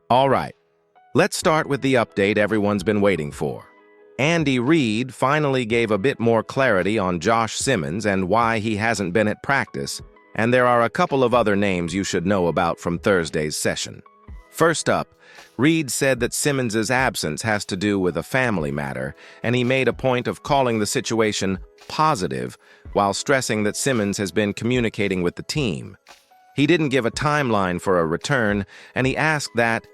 All right, let's start with the update everyone's been waiting for. Andy Reid finally gave a bit more clarity on Josh Simmons and why he hasn't been at practice, and there are a couple of other names you should know about from Thursday's session. First up, Reid said that Simmons' absence has to do with a family matter, and he made a point of calling the situation positive while stressing that Simmons has been communicating with the team. He didn't give a timeline for a return, and he asked that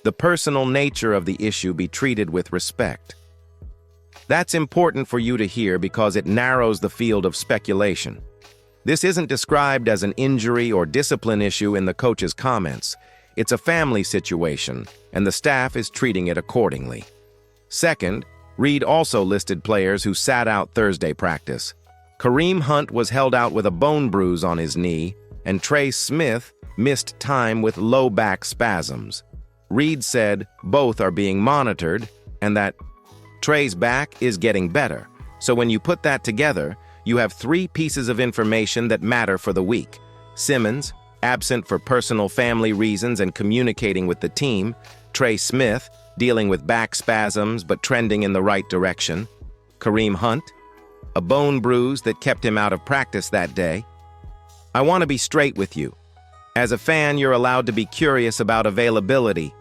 the personal nature of the issue be treated with respect. That's important for you to hear because it narrows the field of speculation. This isn't described as an injury or discipline issue in the coach's comments. It's a family situation, and the staff is treating it accordingly. Second, Reid also listed players who sat out Thursday practice. Kareem Hunt was held out with a bone bruise on his knee, and Trey Smith missed time with low back spasms. Reid said both are being monitored and that Trey's back is getting better. So when you put that together, you have three pieces of information that matter for the week. Simmons, absent for personal family reasons and communicating with the team. Trey Smith, dealing with back spasms but trending in the right direction. Kareem Hunt, a bone bruise that kept him out of practice that day. I want to be straight with you. As a fan, you're allowed to be curious about availability,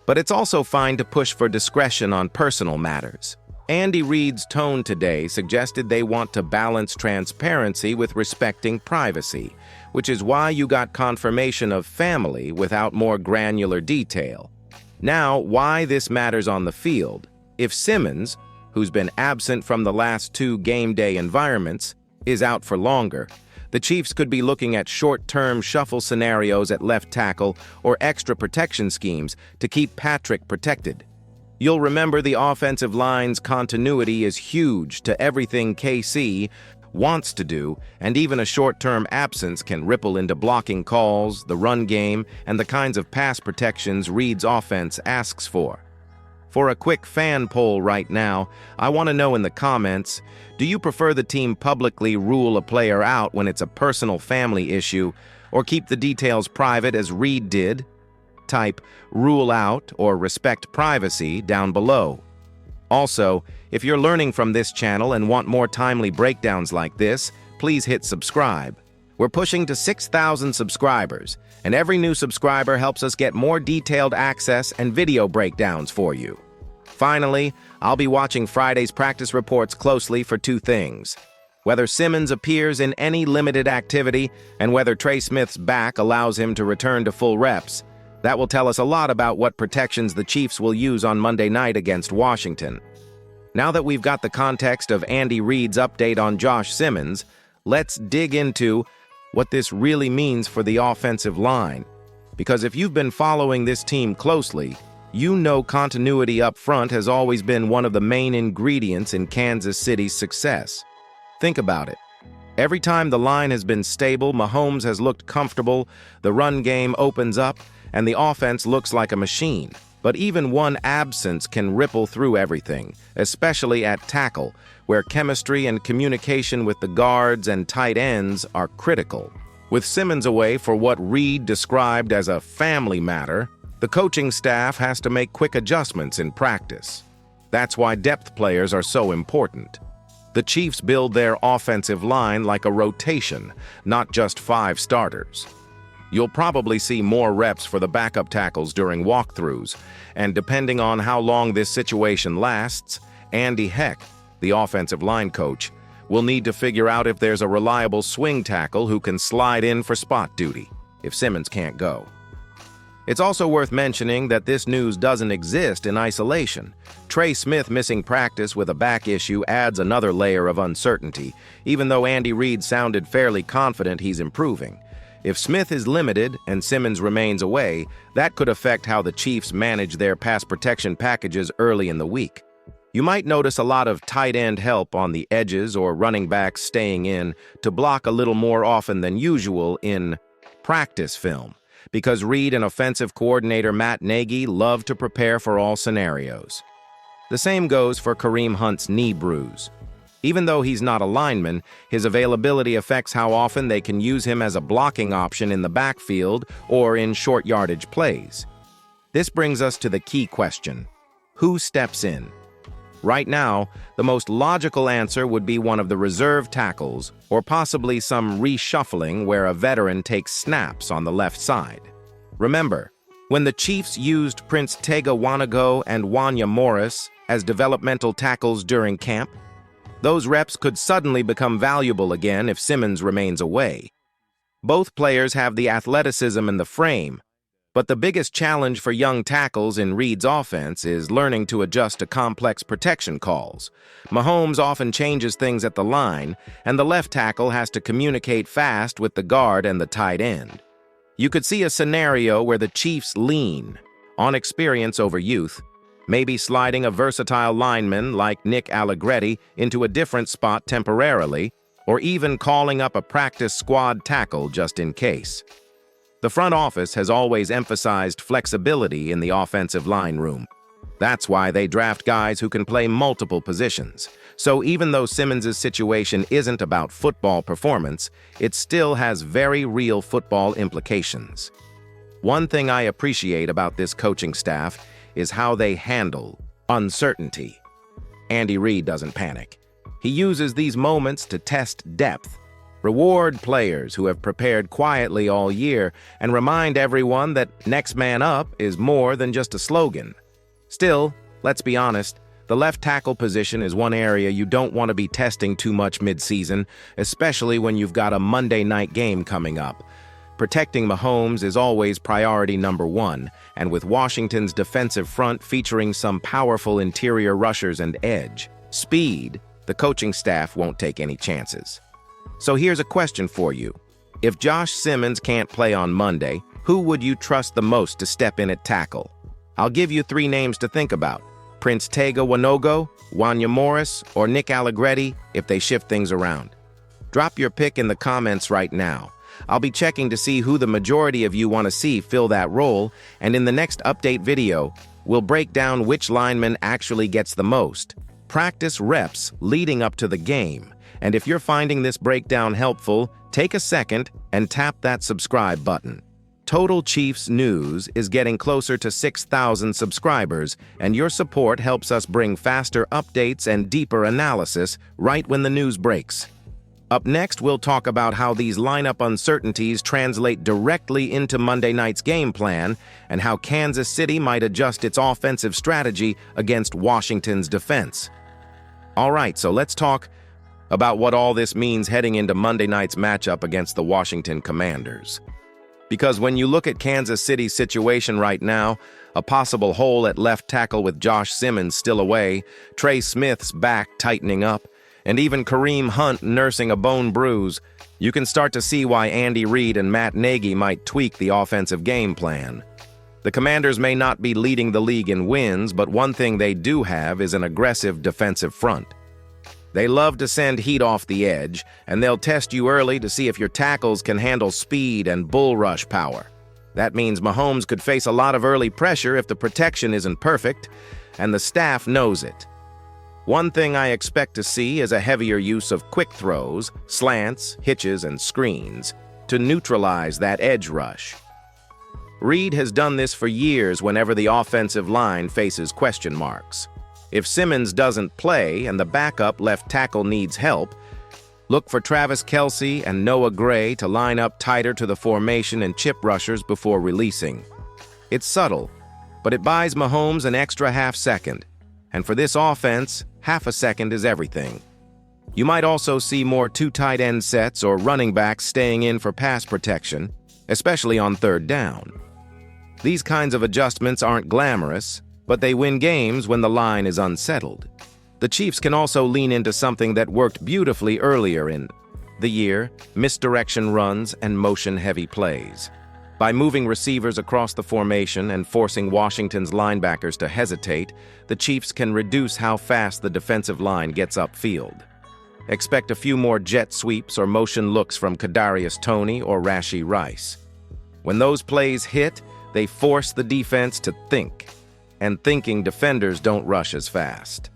but it's also fine to push for discretion on personal matters. Andy Reid's tone today suggested they want to balance transparency with respecting privacy, which is why you got confirmation of family without more granular detail. Now, why this matters on the field. If Simmons, who's been absent from the last two game day environments, is out for longer, the Chiefs could be looking at short-term shuffle scenarios at left tackle or extra protection schemes to keep Patrick protected. You'll remember the offensive line's continuity is huge to everything KC wants to do, and even a short-term absence can ripple into blocking calls, the run game, and the kinds of pass protections Reid's offense asks for. For a quick fan poll right now, I want to know in the comments, do you prefer the team publicly rule a player out when it's a personal family issue, or keep the details private as Reid did? Type "rule out" or "respect privacy" down below. Also, if you're learning from this channel and want more timely breakdowns like this, please hit subscribe. We're pushing to 6,000 subscribers, and every new subscriber helps us get more detailed access and video breakdowns for you. Finally, I'll be watching Friday's practice reports closely for two things: whether Simmons appears in any limited activity and whether Trey Smith's back allows him to return to full reps. That will tell us a lot about what protections the Chiefs will use on Monday night against Washington. Now that we've got the context of Andy Reid's update on Josh Simmons, let's dig into what this really means for the offensive line. Because if you've been following this team closely, you know continuity up front has always been one of the main ingredients in Kansas City's success. Think about it. Every time the line has been stable, Mahomes has looked comfortable, the run game opens up, and the offense looks like a machine. But even one absence can ripple through everything, especially at tackle, where chemistry and communication with the guards and tight ends are critical. With Simmons away for what Reid described as a family matter, the coaching staff has to make quick adjustments in practice. That's why depth players are so important. The Chiefs build their offensive line like a rotation, not just 5 starters. You'll probably see more reps for the backup tackles during walkthroughs, and depending on how long this situation lasts, Andy Heck, the offensive line coach, will need to figure out if there's a reliable swing tackle who can slide in for spot duty if Simmons can't go. It's also worth mentioning that this news doesn't exist in isolation. Trey Smith missing practice with a back issue adds another layer of uncertainty, even though Andy Reid sounded fairly confident he's improving. If Smith is limited and Simmons remains away, that could affect how the Chiefs manage their pass protection packages early in the week. You might notice a lot of tight end help on the edges or running backs staying in to block a little more often than usual in practice film, because Reid and offensive coordinator Matt Nagy love to prepare for all scenarios. The same goes for Kareem Hunt's knee bruise. Even though he's not a lineman, his availability affects how often they can use him as a blocking option in the backfield or in short yardage plays. This brings us to the key question: who steps in? Right now, the most logical answer would be one of the reserve tackles, or possibly some reshuffling where a veteran takes snaps on the left side. Remember, when the Chiefs used Prince Tega Wanogho and Wanya Morris as developmental tackles during camp, those reps could suddenly become valuable again if Simmons remains away. Both players have the athleticism and the frame, but the biggest challenge for young tackles in Reid's offense is learning to adjust to complex protection calls. Mahomes often changes things at the line, and the left tackle has to communicate fast with the guard and the tight end. You could see a scenario where the Chiefs lean on experience over youth, maybe sliding a versatile lineman like Nick Allegretti into a different spot temporarily, or even calling up a practice squad tackle just in case. The front office has always emphasized flexibility in the offensive line room. That's why they draft guys who can play multiple positions. So even though Simmons' situation isn't about football performance, it still has very real football implications. One thing I appreciate about this coaching staff is how they handle uncertainty. Andy Reid doesn't panic. He uses these moments to test depth, reward players who have prepared quietly all year, and remind everyone that next man up is more than just a slogan. Still, let's be honest, the left tackle position is one area you don't want to be testing too much mid-season, especially when you've got a Monday night game coming up. Protecting Mahomes is always priority number one, and with Washington's defensive front featuring some powerful interior rushers and edge speed, the coaching staff won't take any chances. So here's a question for you. If Josh Simmons can't play on Monday, who would you trust the most to step in at tackle? I'll give you 3 names to think about: Prince Tega Wanogho, Wanya Morris, or Nick Allegretti if they shift things around. Drop your pick in the comments right now. I'll be checking to see who the majority of you want to see fill that role, and in the next update video, we'll break down which lineman actually gets the most practice reps leading up to the game. And if you're finding this breakdown helpful, take a second and tap that subscribe button. Total Chiefs News is getting closer to 6,000 subscribers, and your support helps us bring faster updates and deeper analysis right when the news breaks. Up next, we'll talk about how these lineup uncertainties translate directly into Monday night's game plan and how Kansas City might adjust its offensive strategy against Washington's defense. All right, so let's talk about what all this means heading into Monday night's matchup against the Washington Commanders. Because when you look at Kansas City's situation right now, a possible hole at left tackle with Josh Simmons still away, Trey Smith's back tightening up, and even Kareem Hunt nursing a bone bruise, you can start to see why Andy Reid and Matt Nagy might tweak the offensive game plan. The Commanders may not be leading the league in wins, but one thing they do have is an aggressive defensive front. They love to send heat off the edge, and they'll test you early to see if your tackles can handle speed and bull rush power. That means Mahomes could face a lot of early pressure if the protection isn't perfect, and the staff knows it. One thing I expect to see is a heavier use of quick throws, slants, hitches, and screens to neutralize that edge rush. Reid has done this for years whenever the offensive line faces question marks. If Simmons doesn't play and the backup left tackle needs help, look for Travis Kelce and Noah Gray to line up tighter to the formation and chip rushers before releasing. It's subtle, but it buys Mahomes an extra half second. And for this offense, half a second is everything. You might also see more 2 tight end sets or running backs staying in for pass protection, especially on 3rd down. These kinds of adjustments aren't glamorous, but they win games when the line is unsettled. The Chiefs can also lean into something that worked beautifully earlier in the year: misdirection runs and motion-heavy plays. By moving receivers across the formation and forcing Washington's linebackers to hesitate, the Chiefs can reduce how fast the defensive line gets upfield. Expect a few more jet sweeps or motion looks from Kadarius Toney or Rashee Rice. When those plays hit, they force the defense to think, and thinking defenders don't rush as fast.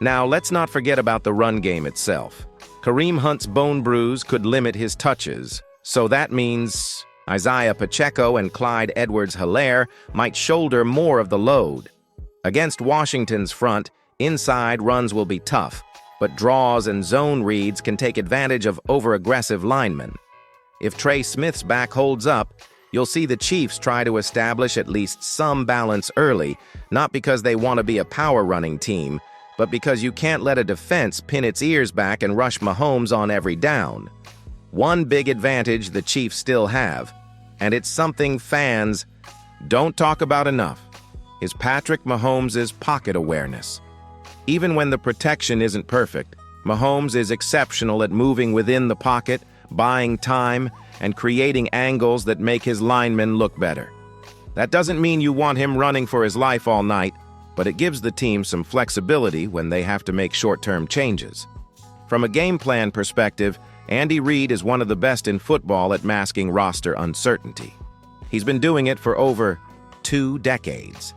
Now, let's not forget about the run game itself. Kareem Hunt's bone bruise could limit his touches, so that means Isaiah Pacheco and Clyde Edwards-Helaire might shoulder more of the load. Against Washington's front, inside runs will be tough, but draws and zone reads can take advantage of over-aggressive linemen. If Trey Smith's back holds up, you'll see the Chiefs try to establish at least some balance early, not because they want to be a power-running team, but because you can't let a defense pin its ears back and rush Mahomes on every down. One big advantage the Chiefs still have, and it's something fans don't talk about enough, is Patrick Mahomes' pocket awareness. Even when the protection isn't perfect, Mahomes is exceptional at moving within the pocket, buying time, and creating angles that make his linemen look better. That doesn't mean you want him running for his life all night, but it gives the team some flexibility when they have to make short-term changes. From a game plan perspective, Andy Reid is one of the best in football at masking roster uncertainty. He's been doing it for over 2 decades.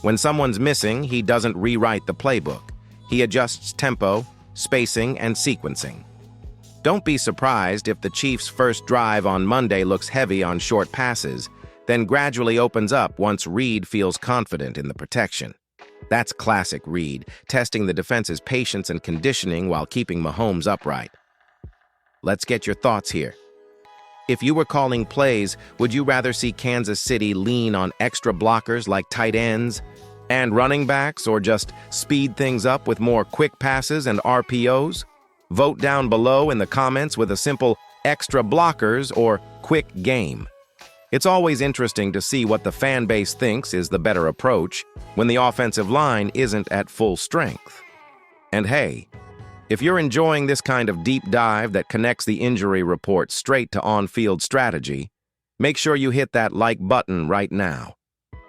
When someone's missing, he doesn't rewrite the playbook. He adjusts tempo, spacing, and sequencing. Don't be surprised if the Chiefs' first drive on Monday looks heavy on short passes, then gradually opens up once Reid feels confident in the protection. That's classic Reid, testing the defense's patience and conditioning while keeping Mahomes upright. Let's get your thoughts here. If you were calling plays, would you rather see Kansas City lean on extra blockers like tight ends and running backs, or just speed things up with more quick passes and RPOs? Vote down below in the comments with a simple extra blockers or quick game. It's always interesting to see what the fan base thinks is the better approach when the offensive line isn't at full strength. And hey, if you're enjoying this kind of deep dive that connects the injury report straight to on-field strategy, make sure you hit that like button right now.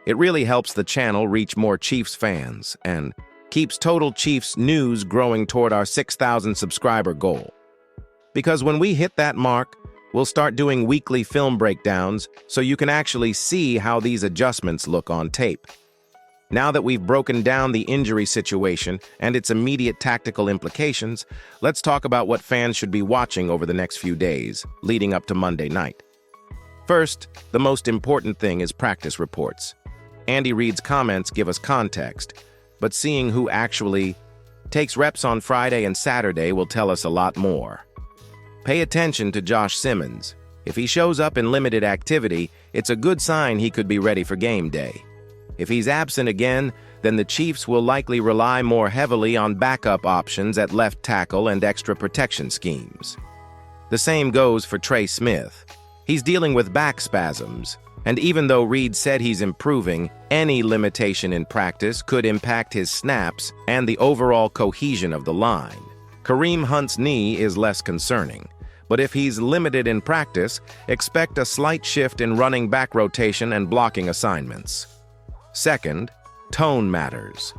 It really helps the channel reach more Chiefs fans and keeps Total Chiefs News growing toward our 6,000 subscriber goal. Because when we hit that mark, we'll start doing weekly film breakdowns so you can actually see how these adjustments look on tape. Now that we've broken down the injury situation and its immediate tactical implications, let's talk about what fans should be watching over the next few days, leading up to Monday night. First, the most important thing is practice reports. Andy Reid's comments give us context, but seeing who actually takes reps on Friday and Saturday will tell us a lot more. Pay attention to Josh Simmons. If he shows up in limited activity, it's a good sign he could be ready for game day. If he's absent again, then the Chiefs will likely rely more heavily on backup options at left tackle and extra protection schemes. The same goes for Trey Smith. He's dealing with back spasms, and even though Reid said he's improving, any limitation in practice could impact his snaps and the overall cohesion of the line. Kareem Hunt's knee is less concerning, but if he's limited in practice, expect a slight shift in running back rotation and blocking assignments. Second, tone matters.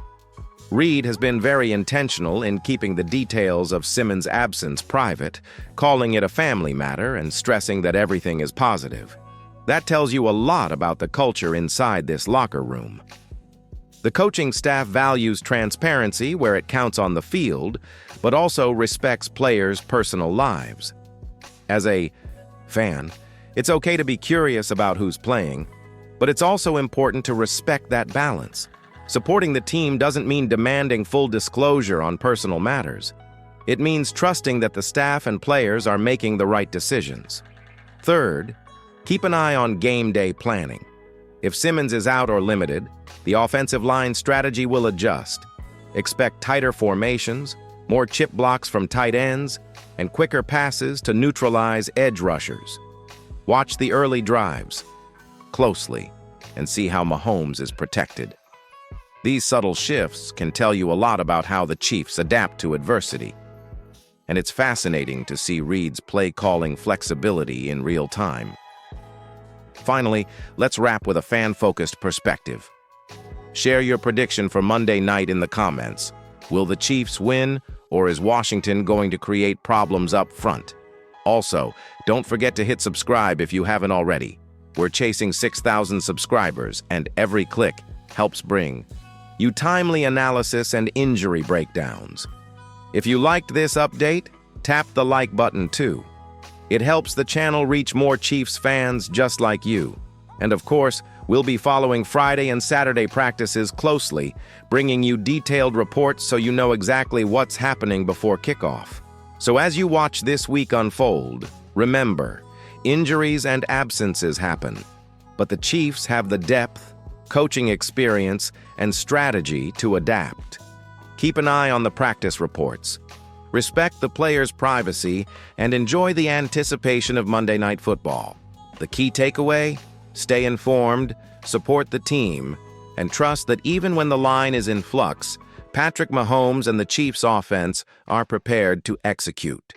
Reid has been very intentional in keeping the details of Simmons' absence private, calling it a family matter and stressing that everything is positive. That tells you a lot about the culture inside this locker room. The coaching staff values transparency where it counts on the field, but also respects players' personal lives. As a fan, it's okay to be curious about who's playing, but it's also important to respect that balance. Supporting the team doesn't mean demanding full disclosure on personal matters. It means trusting that the staff and players are making the right decisions. Third, keep an eye on game day planning. If Simmons is out or limited, the offensive line strategy will adjust. Expect tighter formations, more chip blocks from tight ends, and quicker passes to neutralize edge rushers. Watch the early drives closely and see how Mahomes is protected. These subtle shifts can tell you a lot about how the Chiefs adapt to adversity. And it's fascinating to see Reid's play-calling flexibility in real time. Finally, let's wrap with a fan-focused perspective. Share your prediction for Monday night in the comments. Will the Chiefs win, or is Washington going to create problems up front? Also, don't forget to hit subscribe if you haven't already. We're chasing 6,000 subscribers, and every click helps bring you timely analysis and injury breakdowns. If you liked this update, tap the like button too. It helps the channel reach more Chiefs fans just like you. And of course, we'll be following Friday and Saturday practices closely, bringing you detailed reports so you know exactly what's happening before kickoff. So as you watch this week unfold, remember, injuries and absences happen, but the Chiefs have the depth, coaching experience, and strategy to adapt. Keep an eye on the practice reports. Respect the players' privacy and enjoy the anticipation of Monday Night Football. The key takeaway? Stay informed, support the team, and trust that even when the line is in flux, Patrick Mahomes and the Chiefs' offense are prepared to execute.